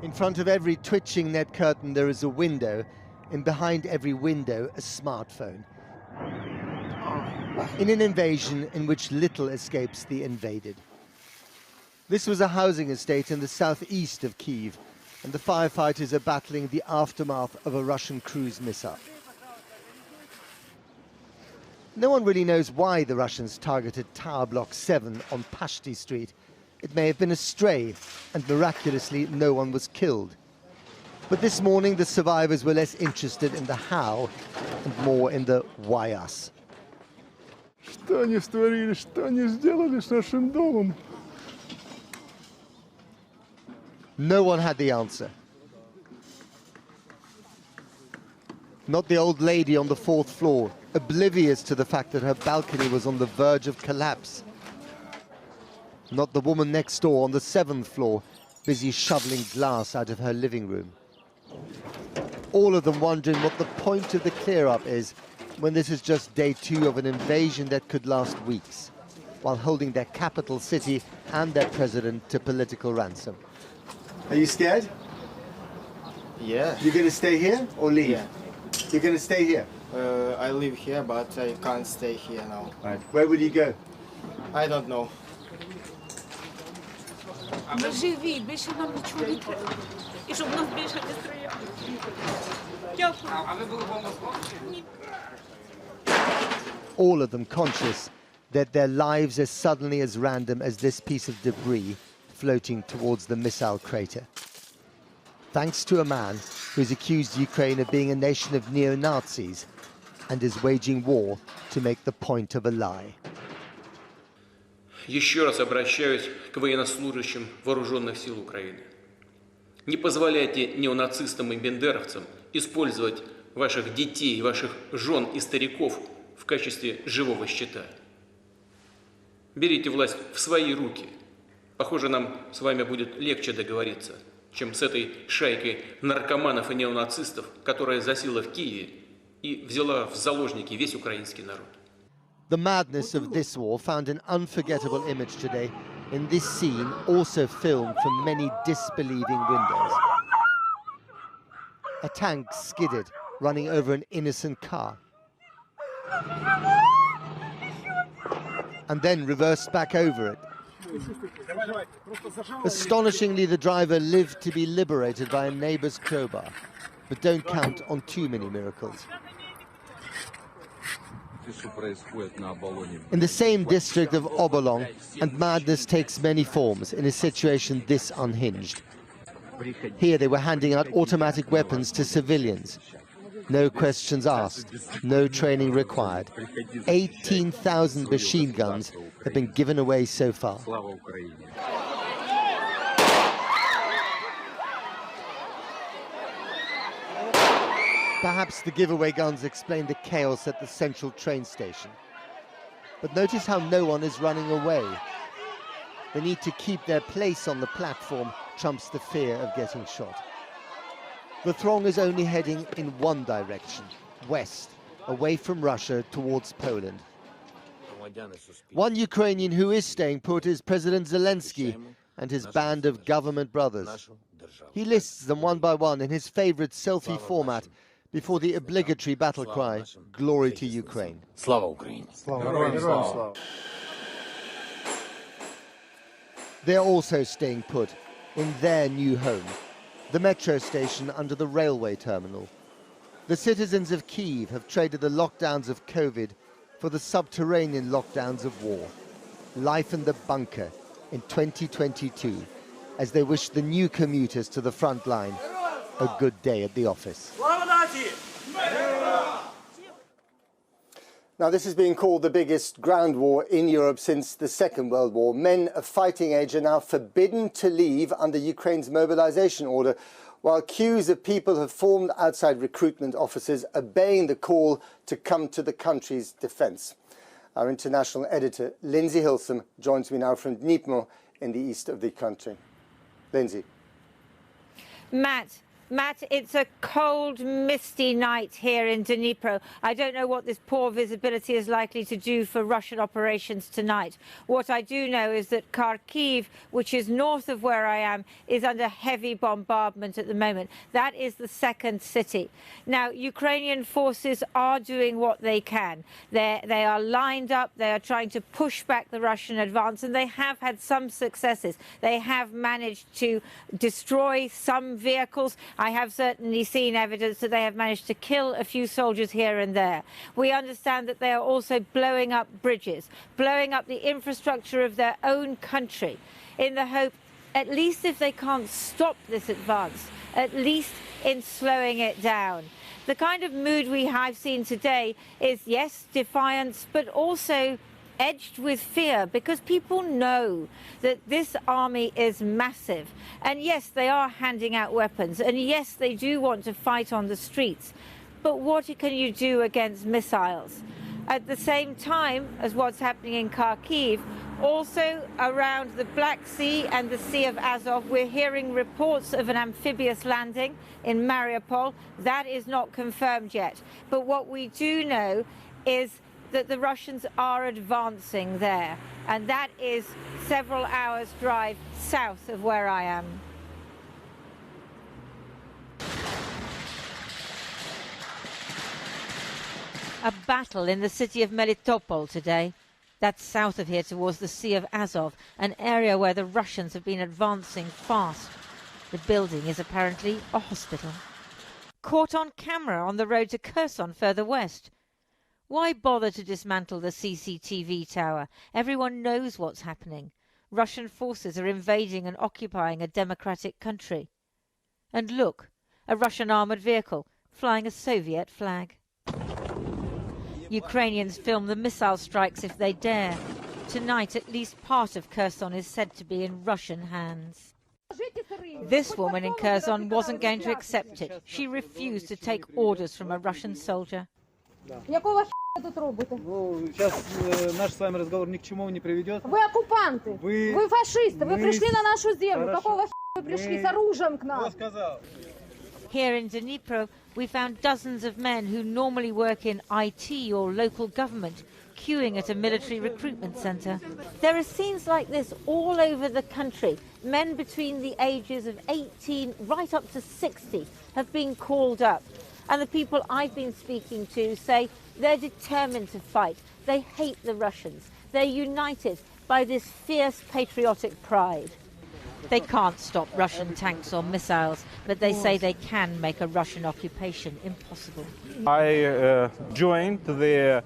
In front of every twitching net curtain there is a window, and behind every window a smartphone. In an invasion in which little escapes the invaded. This was a housing estate in the southeast of Kyiv, and the firefighters are battling the aftermath of a Russian cruise missile. No one really knows why the Russians targeted Tower Block 7 on Pashti Street. It may have been a stray, and miraculously no one was killed. But this morning the survivors were less interested in the how and more in the why us. Что они створили, что они сделали с нашим домом? No one had the answer. Not the old lady on the 4th floor, oblivious to the fact that her balcony was on the verge of collapse. Not the woman next door on the 7th floor, busy shoveling glass out of her living room. All of them wondering what the point of the clear-up is when this is just day 2 of an invasion that could last weeks, while holding their capital city and their president to political ransom. Are you scared? Yeah. You're going to stay here or leave? Yeah. You're going to stay here? I live here, but I can't stay here now. Right. Where will you go? I don't know. Ми живі, більше нам нічого не треба. І щоб нас більше не стріляли. Дякую. А ви були бомбосховищі? All of them conscious that their lives are suddenly as random as this piece of debris floating towards the missile crater. Thanks to a man who's accused Ukraine of being a nation of neo-Nazis and is waging war to make the point of a lie. Еще раз обращаюсь к военнослужащим вооруженных сил Украины. Не позволяйте неонацистам и бендеровцам использовать ваших детей, ваших жен и стариков в качестве живого щита. Берите власть в свои руки. Похоже, нам с вами будет легче договориться, чем с этой шайкой наркоманов и неонацистов, которая засела в Киеве и взяла в заложники весь украинский народ. The madness of this war found an unforgettable image today in this scene, also filmed from many disbelieving windows. A tank skidded, running over an innocent car. And then reversed back over it. Astonishingly, the driver lived to be liberated by a neighbor's crowbar. But don't count on too many miracles. In the same district of Obolong, and madness takes many forms in a situation this unhinged. Here they were handing out automatic weapons to civilians. No questions asked, no training required. 18,000 machine guns have been given away so far. Perhaps the giveaway guns explain the chaos at the central train station. But notice how no one is running away. The need to keep their place on the platform trumps the fear of getting shot. The throng is only heading in one direction, west, away from Russia towards Poland. One Ukrainian who is staying put is President Zelensky and his band of government brothers. He lists them one by one in his favorite selfie format before the obligatory battle cry, "Glory to Ukraine." Slava Ukraine. They're also staying put in their new home, the metro station under the railway terminal. The citizens of Kyiv have traded the lockdowns of COVID for the subterranean lockdowns of war. Life in the bunker in 2022, as they wish the new commuters to the front line a good day at the office. Now, this is being called the biggest ground war in Europe since the Second World War. Men of fighting age are now forbidden to leave under Ukraine's mobilization order, while queues of people have formed outside recruitment offices, obeying the call to come to the country's defense. Our international editor, Lindsay Hilsum, joins me now from Dnipro in the east of the country. Lindsay. Matt, Matt, it's a cold, misty night here in Dnipro. I don't know what this poor visibility is likely to do for Russian operations tonight. What I do know is that Kharkiv, which is north of where I am, is under heavy bombardment at the moment. That is the second city. Now, Ukrainian forces are doing what they can. They are lined up. They are trying to push back the Russian advance, and they have had some successes. They have managed to destroy some vehicles. I have certainly seen evidence that they have managed to kill a few soldiers here and there. We understand that they are also blowing up bridges, blowing up the infrastructure of their own country, in the hope, at least if they can't stop this advance, at least in slowing it down. The kind of mood we have seen today is, yes, defiance, but also edged with fear, because people know that this army is massive. And yes, they are handing out weapons. And yes, they do want to fight on the streets. But what can you do against missiles? At the same time as what's happening in Kharkiv, also around the Black Sea and the Sea of Azov, we're hearing reports of an amphibious landing in Mariupol. That is not confirmed yet. But what we do know is that the Russians are advancing there, and that is several hours' drive south of where I am. A battle in the city of Melitopol today. That's south of here towards the Sea of Azov, an area where the Russians have been advancing fast. The building is apparently a hospital. Caught on camera on the road to Kherson further west. Why bother to dismantle the CCTV tower? Everyone knows what's happening. Russian forces are invading and occupying a democratic country. And look, a Russian armoured vehicle flying a Soviet flag. Ukrainians film the missile strikes if they dare. Tonight, at least part of Kherson is said to be in Russian hands. This woman in Kherson wasn't going to accept it. She refused to take orders from a Russian soldier. Якого х**а тут робите? Ну, сейчас наш с вами разговор ни к чему не приведет. Вы оккупанты, вы фашисты, вы пришли на нашу землю. Какого х**а вы пришли с оружием к нам? Кто сказал? Here in Dnipro, we found dozens of men who normally work in IT or local government queuing at a military recruitment centre. There are scenes like this all over the country. Men between the ages of 18 right up to 60 have been called up. And the people I've been speaking to say they're determined to fight. They hate the Russians. They're united by this fierce patriotic pride. They can't stop Russian tanks or missiles, but they say they can make a Russian occupation impossible. I joined the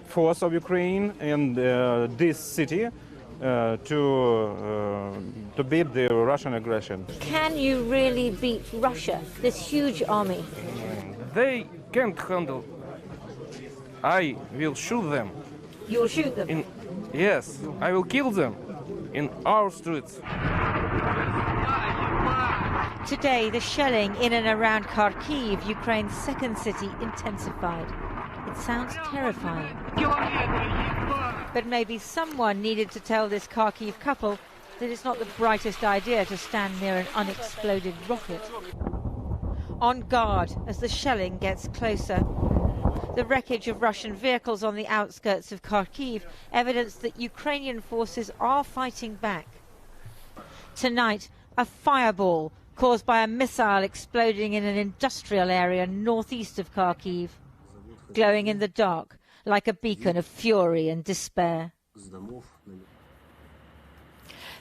force of Ukraine in this city to beat the Russian aggression. Can you really beat Russia, this huge army? They can't handle. I will shoot them. You'll shoot them? Yes, I will kill them in our streets. Today, the shelling in and around Kharkiv, Ukraine's second city, intensified. It sounds terrifying. But maybe someone needed to tell this Kharkiv couple that it's not the brightest idea to stand near an unexploded rocket. On guard as the shelling gets closer. The wreckage of Russian vehicles on the outskirts of Kharkiv, evidence that Ukrainian forces are fighting back. Tonight, a fireball caused by a missile exploding in an industrial area northeast of Kharkiv, glowing in the dark like a beacon of fury and despair.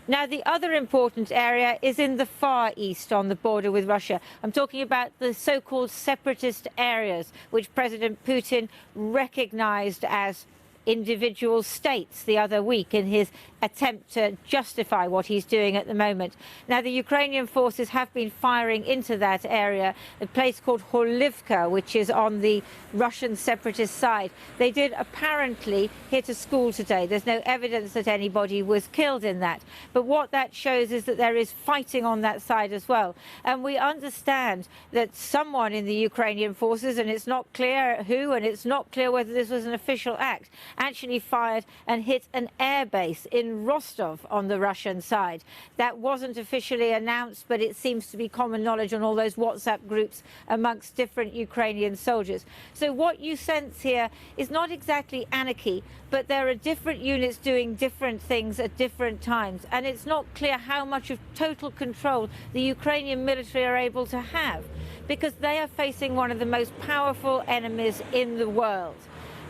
Now, the other important area is in the far east on the border with Russia. I'm talking about the so-called separatist areas, which President Putin recognized as individual states the other week in his attempt to justify what he's doing at the moment. Now, the Ukrainian forces have been firing into that area, a place called Horlivka, which is on the Russian separatist side. They did apparently hit a school today. There's no evidence that anybody was killed in that. But what that shows is that there is fighting on that side as well. And we understand that someone in the Ukrainian forces, and it's not clear who, and it's not clear whether this was an official act, actually fired and hit an airbase in Rostov on the Russian side. That wasn't officially announced, but it seems to be common knowledge on all those WhatsApp groups amongst different Ukrainian soldiers. So what you sense here is not exactly anarchy, but there are different units doing different things at different times, and it's not clear how much of total control the Ukrainian military are able to have, because they are facing one of the most powerful enemies in the world.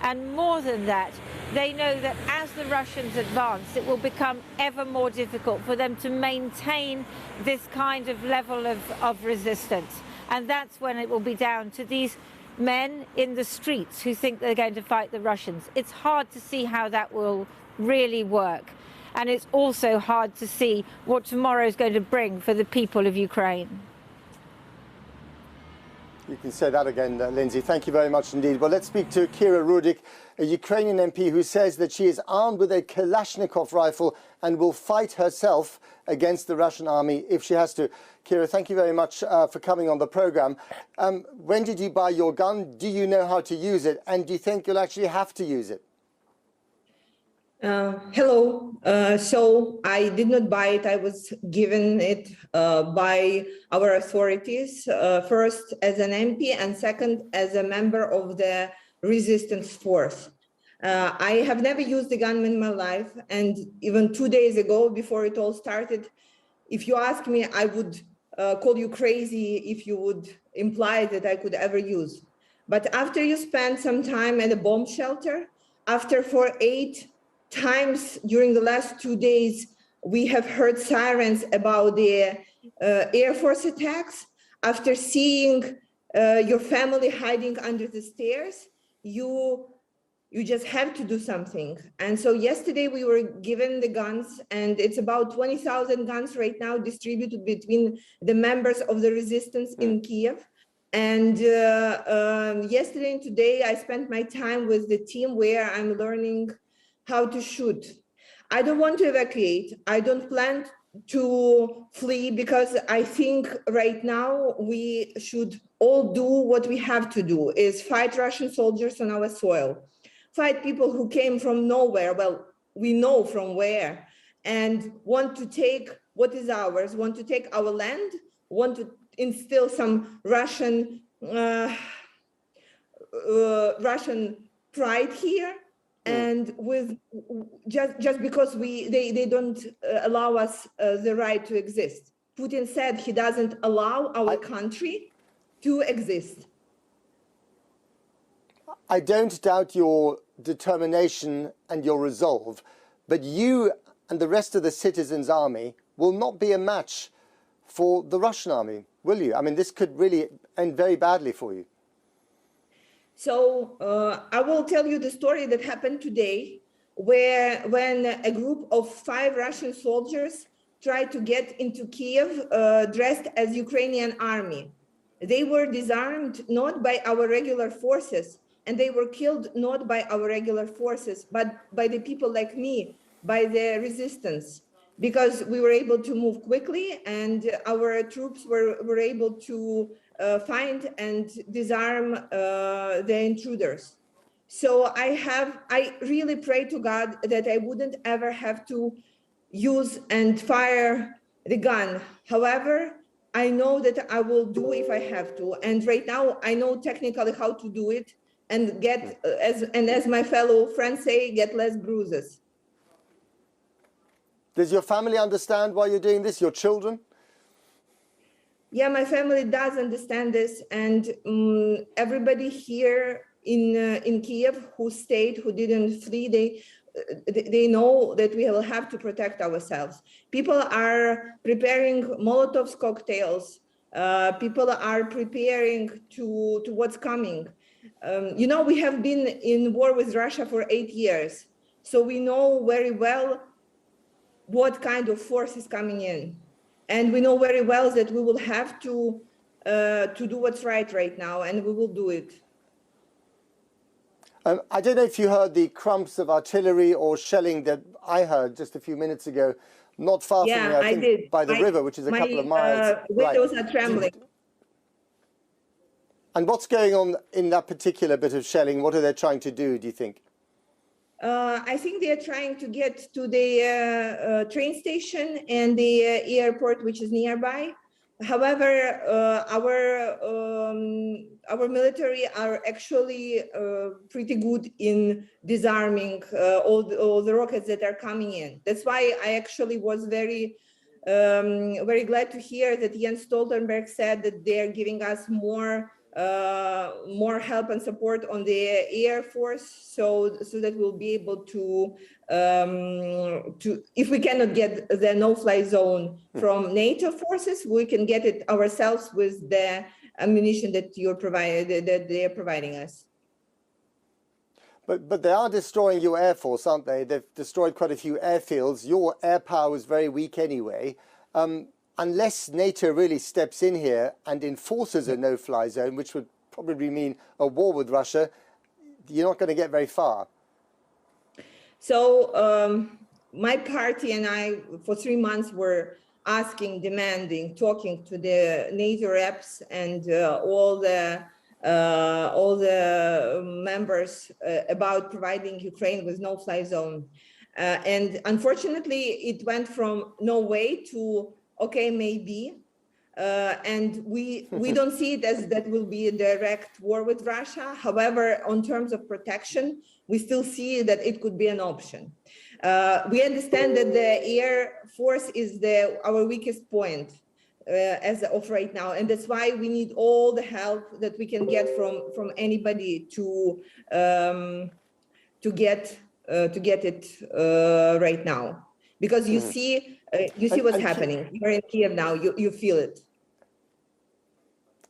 And more than that, they know that as the Russians advance, it will become ever more difficult for them to maintain this kind of level of resistance. And that's when it will be down to these men in the streets who think they're going to fight the Russians. It's hard to see how that will really work. And it's also hard to see what tomorrow is going to bring for the people of Ukraine. You can say that again, Lindsay. Thank you very much indeed. Well, let's speak to Kira Rudik, a Ukrainian MP who says that she is armed with a Kalashnikov rifle and will fight herself against the Russian army if she has to. Kira, thank you very much for coming on the programme. When did you buy your gun? Do you know how to use it? And do you think you'll actually have to use it? Hello. So I did not buy it. I was given it by our authorities, first as an MP and second as a member of the resistance force. I have never used a gun in my life. And even 2 days ago, before it all started, if you ask me, I would call you crazy if you would imply that I could ever use. But after you spend some time at a bomb shelter, after for 8 times during the last 2 days, we have heard sirens about the Air Force attacks. After seeing your family hiding under the stairs, you just have to do something. And so yesterday we were given the guns, and it's about 20,000 guns right now distributed between the members of the resistance in Kiev. And yesterday and today, I spent my time with the team where I'm learning how to shoot. I don't want to evacuate. I don't plan to flee because I think right now we should all do what we have to do, is fight Russian soldiers on our soil, fight people who came from nowhere, well, we know from where, and want to take what is ours, want to take our land, want to instill some Russian pride here. And with just because they don't allow us the right to exist. Putin said he doesn't allow our country to exist. I don't doubt your determination and your resolve, but you and the rest of the citizens' army will not be a match for the Russian army, will you? I mean, this could really end very badly for you. So I will tell you the story that happened today, when a group of 5 Russian soldiers tried to get into Kiev dressed as Ukrainian army. They were disarmed not by our regular forces, and they were killed not by our regular forces, but by the people like me, by the resistance, because we were able to move quickly and our troops were able to find and disarm the intruders. So I really pray to God that I wouldn't ever have to use and fire the gun. However, I know that I will do if I have to. And right now I know technically how to do it and get, as my fellow friends say, get less bruises. Does your family understand why you're doing this, your children? Yeah, my family does understand this, and everybody here in Kiev who stayed, who didn't flee, they know that we will have to protect ourselves. People are preparing Molotov's cocktails. People are preparing to what's coming. You know, we have been in war with Russia for 8 years, so we know very well what kind of force is coming in. And we know very well that we will have to do what's right now, and we will do it. I don't know if you heard the crumps of artillery or shelling that I heard just a few minutes ago, not far from here, I think, did. by the river, which is a couple of miles. Windows are trembling. And what's going on in that particular bit of shelling? What are they trying to do, do you think? I think they are trying to get to the train station and the airport, which is nearby. However, our military are actually pretty good in disarming all the rockets that are coming in. That's why I actually was very glad to hear that Jens Stoltenberg said that they're giving us more help and support on the Air Force, so that we'll be able to if we cannot get the no-fly zone from NATO forces, we can get it ourselves with the ammunition that they're providing us. But they are destroying your air force, aren't they? They've destroyed quite a few airfields. Your air power is very weak anyway. Unless NATO really steps in here and enforces a no-fly zone, which would probably mean a war with Russia, you're not going to get very far. So my party and I, for 3 months, were asking, demanding, talking to the NATO reps and all the members about providing Ukraine with no-fly zone. And unfortunately, it went from no way to okay, maybe. And we don't see it as that will be a direct war with Russia. However, on terms of protection, we still see that it could be an option. We understand that the Air Force is our weakest point as of right now, and that's why we need all the help that we can get from anybody to get it right now, because you see what's happening. You're in Kiev now. You feel it.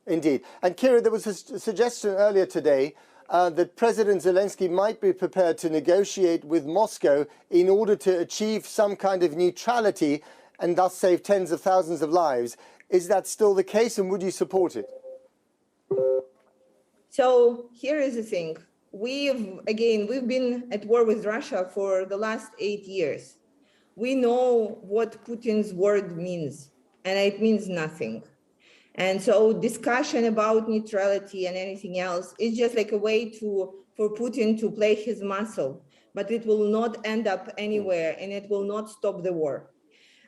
Indeed. And Kira, there was a suggestion earlier today that President Zelensky might be prepared to negotiate with Moscow in order to achieve some kind of neutrality and thus save tens of thousands of lives. Is that still the case, and would you support it? So here is the thing. We've been at war with Russia for the last 8 years. We know what Putin's word means, and it means nothing. And so discussion about neutrality and anything else is just like a way for Putin to play his muscle, but it will not end up anywhere, and it will not stop the war.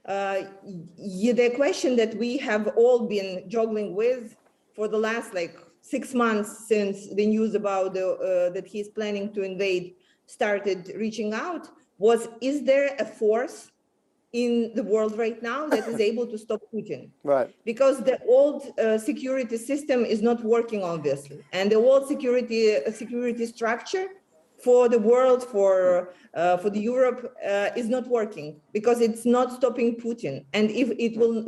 The question that we have all been juggling with for the last 6 months since the news about that he's planning to invade started reaching out was, is there a force in the world right now that is able to stop Putin? Right. Because the old security system is not working, obviously, and the old security structure for the world, for the Europe, is not working because it's not stopping Putin, and if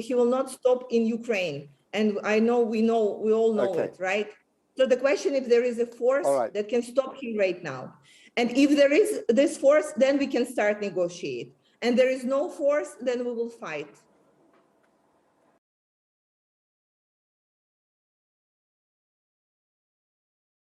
he will not stop in Ukraine. And we all know it, right? So the question, if there is a force that can stop him right now, and if there is this force, then we can start negotiate. And there is no force, then we will fight.